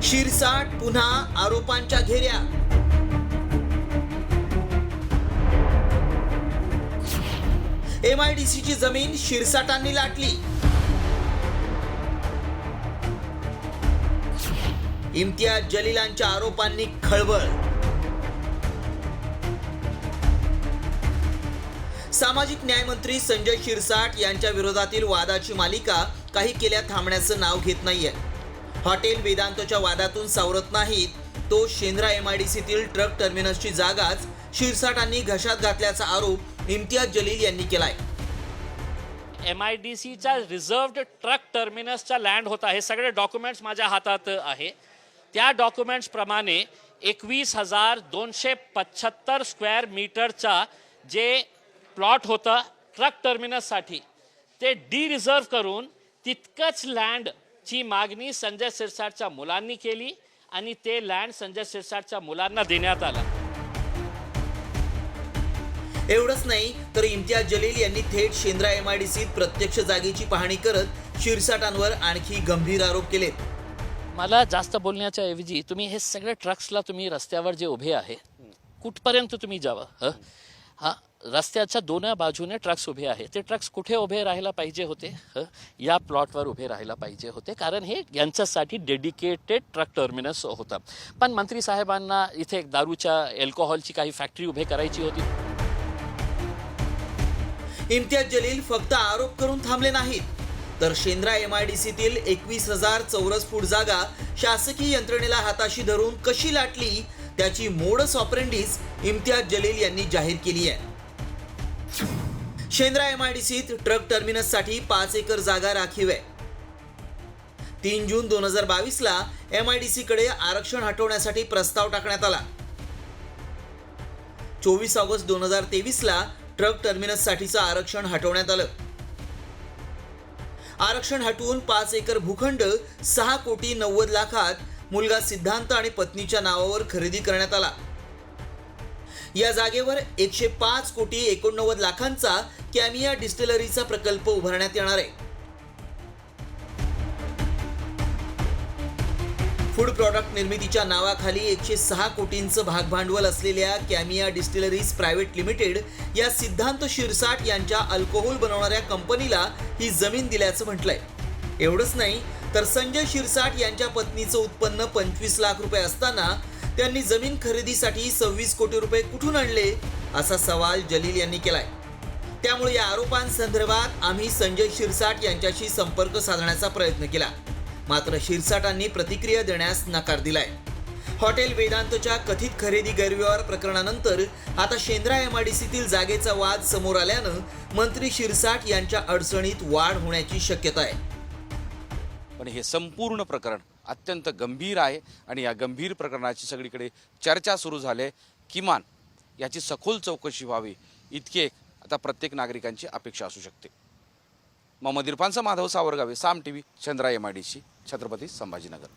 शिरसाट पुन्हा आरोपांच्या घेऱ्यात। MIDCची जमीन शिरसाटांनी लाटली। इम्तियाज जलीलांच्या आरोपांनी खळबळ। सामाजिक न्याय मंत्री संजय शिरसाट यांच्या विरोधातील वादाची मालिका काही केल्या थांबण्याचं नाव घेत नाहीये। हॉटेल वेदांतच्या वादातून सावरत नाहीत, तो शेंद्रा MIDCतील ट्रक टर्मिनसची जागाच शिरसाटांनी घशात घातल्याचा आरोप इम्तियाज जलील यांनी केलाय। MIDCचा रिझर्व्ड ट्रक टर्मिनसचा लँड होता, हे सगळे डॉक्युमेंट्स माझ्या हातात आहे। त्या डॉक्युमेंट्स प्रमाणे 21,275 स्क्वेअर मीटरचा जे प्लॉट होता ट्रक टर्मिनससाठी, ते डी रिझर्व करून तितकंच लँडची मागणी संजय शिरसाटच्या मुलांनी केली आणि ते लँड संजय शिरसाटच्या मुलांना देण्यात आलं। एवढंच नाही तर इम्तियाज जलील यांनी थेट शेंद्रा MIDCत प्रत्यक्ष जागेची पाहणी करत शिरसाटांवर आणखी गंभीर आरोप केलेत। मला जास्त बोलण्याच्या ऐवजी तुम्ही हे सगळे ट्रक्सला तुम्ही रस्त्यावर जे उभे आहे कुठपर्यंत तुम्ही जावं। हा रस्त्याच्या दोन्ही बाजूने ट्रक्स उभे आहे, ते ट्रक्स कुठे उभे राहायला पाहिजे होते? या प्लॉटवर उभे राहायला पाहिजे होते, कारण हे यांच्यासाठी डेडिकेटेड ट्रक टर्मिनस होता। पण मंत्री साहेबांना इथे एक दारूच्या अल्कोहोलची काही फॅक्टरी उभे करायची होती। इम्तियाज जलील फक्त आरोप करून थांबले नाहीत, तर शेंद्रा MIDCतील 21,000 चौरस फूट जागा शासकीय यंत्रणेला हाताशी धरून कशी लाटली त्याची मोडस ऑपरेंडिस इम्तियाज जलील यांनी जाहीर केली आहे। शेंद्रा MIDCत ट्रक टर्मिनससाठी 5 एकर जागा राखीव आहे। 3 जून 2022ला MIDCकडे आरक्षण हटवण्यासाठी प्रस्ताव टाकण्यात आला। 24 ऑगस्ट 2023ला ट्रक टर्मिनससाठीचं आरक्षण हटवण्यात आलं। आरक्षण हटवून 5 एकर भूखंड 6,90,00,000 मुलगा सिद्धांत आणि पत्नीच्या नावावर खरेदी करण्यात आला। या जागेवर 105,89,00,000चा कॅमिया डिस्टिलरीचा प्रकल्प उभारण्यात येणार आहे। फूड प्रॉडक्ट निर्मितीच्या नावाखाली 106 कोटींचं भागभांडवल असलेल्या कॅमिया डिस्टिलरीज प्रायव्हेट लिमिटेड या सिद्धांत शिरसाट यांच्या अल्कोहोल बनवणाऱ्या कंपनीला ही जमीन दिल्याचं म्हटलंय। एवढंच नाही तर संजय शिरसाट यांच्या पत्नीचं उत्पन्न 25 लाख रुपये असताना त्यांनी जमीन खरेदीसाठी 26 कोटी रुपये कुठून आणले असा सवाल जलील यांनी केलाय। त्यामुळे या आरोपांसंदर्भात आम्ही संजय शिरसाट यांच्याशी संपर्क साधण्याचा प्रयत्न केला, मात्र शिरसाटांनी प्रतिक्रिया देण्यास नकार दिलाय। हॉटेल वेदांतच्या कथित खरेदी गैरव्यवहार प्रकरणानंतर आता शेंद्रा MIDCतील जागेचा वाद समोर आल्यानं मंत्री शिरसाट यांच्या अडचणीत वाढ होण्याची शक्यता आहे। पण हे संपूर्ण प्रकरण अत्यंत गंभीर आहे आणि या गंभीर प्रकरणाची सगळीकडे चर्चा सुरू झाली। किमान याची सखोल चौकशी व्हावी इतकी आता प्रत्येक नागरिकांची अपेक्षा असू शकते। मोहम्मद इरफानचा माधव सावरगावे, साम TV, शेंद्रा MIDC, छत्रपती संभाजीनगर।